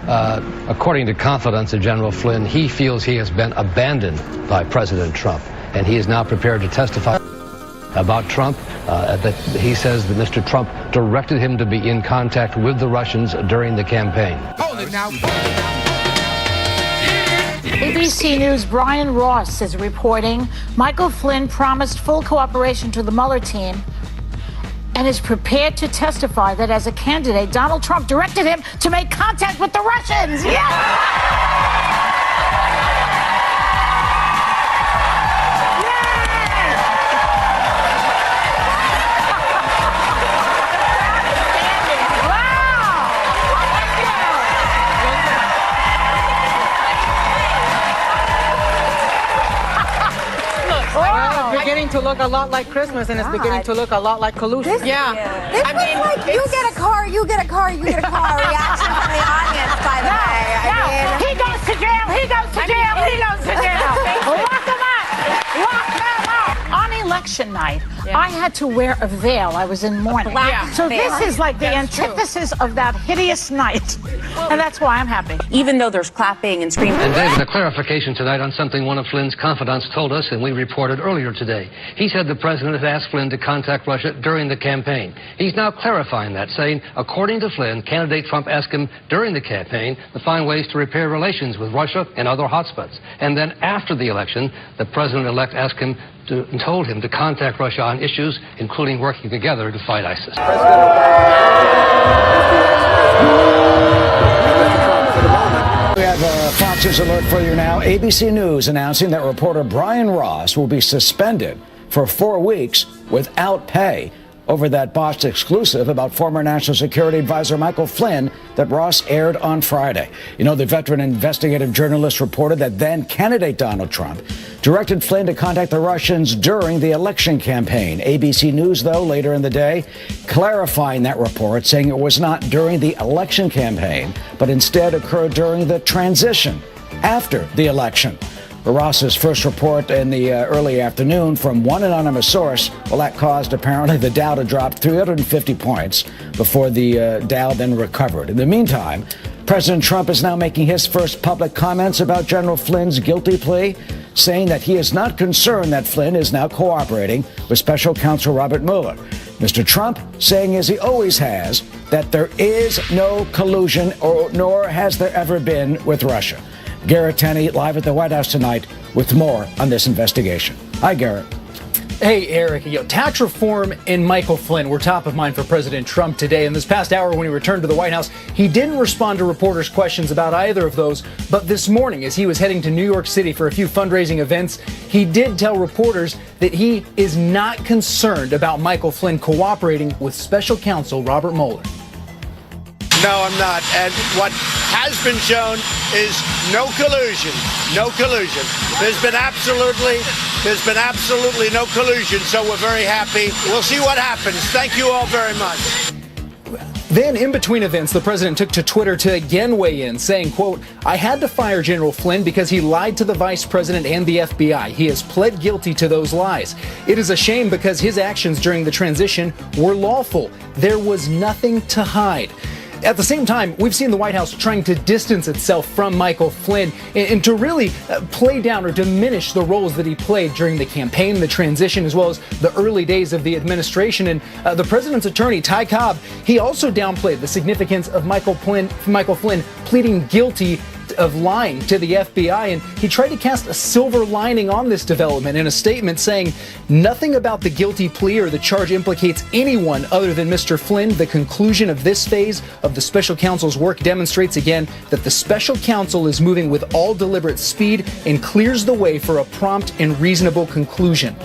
According to confidants of General Flynn, he feels he has been abandoned by President Trump, and he is now prepared to testify about Trump. That he says that Mr. Trump directed him to be in contact with the Russians during the campaign. Hold it now. ABC News' Brian Ross is reporting Michael Flynn promised full cooperation to the Mueller team and is prepared to testify that as a candidate, Donald Trump directed him to make contact with the Russians. Beginning to look a lot like Christmas, and it's beginning to look a lot like collusion. This was like, you get a car, you get a car, you get a car reaction from the audience, by the way. He goes to jail, he goes to jail, he goes to jail. Lock him up! Lock him up! On election night, I had to wear a veil. I was in mourning. So this is like the antithesis of that hideous night. And that's why I'm happy. Even though there's clapping and screaming. And David, a clarification tonight on something one of Flynn's confidants told us, and we reported earlier today. He said the president had asked Flynn to contact Russia during the campaign. He's now clarifying that, saying, according to Flynn, candidate Trump asked him during the campaign to find ways to repair relations with Russia and other hotspots. And then after the election, the president-elect asked him and told him to contact Russia on issues, including working together to fight ISIS. We have a Fox News alert for you now. ABC News announcing that reporter Brian Ross will be suspended for 4 weeks without pay over that botched exclusive about former National Security Advisor Michael Flynn that Ross aired on Friday. You know, the veteran investigative journalist reported that then candidate Donald Trump directed Flynn to contact the Russians during the election campaign. ABC News, though, later in the day, clarifying that report, saying it was not during the election campaign, but instead occurred during the transition after the election. Ross's first report in the early afternoon from one anonymous source, well, that caused apparently the Dow to drop 350 points before the Dow then recovered. In the meantime, President Trump is now making his first public comments about General Flynn's guilty plea, saying that he is not concerned that Flynn is now cooperating with Special Counsel Robert Mueller. Mr. Trump saying, as he always has, that there is no collusion, nor has there ever been, with Russia. Garrett Tenney live at the White House tonight with more on this investigation. Hi, Garrett. Hey, Eric. Tax reform and Michael Flynn were top of mind for President Trump today. In this past hour, when he returned to the White House, he didn't respond to reporters' questions about either of those. But this morning, as he was heading to New York City for a few fundraising events, he did tell reporters that he is not concerned about Michael Flynn cooperating with Special Counsel Robert Mueller. No, I'm not. And what has been shown is no collusion. No collusion. There's been absolutely no collusion, so we're very happy. We'll see what happens. Thank you all very much. Then, in between events, the president took to Twitter to again weigh in, saying, quote, I had to fire General Flynn because he lied to the vice president and the FBI. He has pled guilty to those lies. It is a shame because his actions during the transition were lawful. There was nothing to hide. At the same time, we've seen the White House trying to distance itself from Michael Flynn and to really play down or diminish the roles that he played during the campaign, the transition, as well as the early days of the administration. And the president's attorney, Ty Cobb, he also downplayed the significance of Michael Flynn pleading guilty of lying to the FBI, and he tried to cast a silver lining on this development in a statement saying, nothing about the guilty plea or the charge implicates anyone other than Mr. Flynn. The conclusion of this phase of the special counsel's work demonstrates again that the special counsel is moving with all deliberate speed and clears the way for a prompt and reasonable conclusion.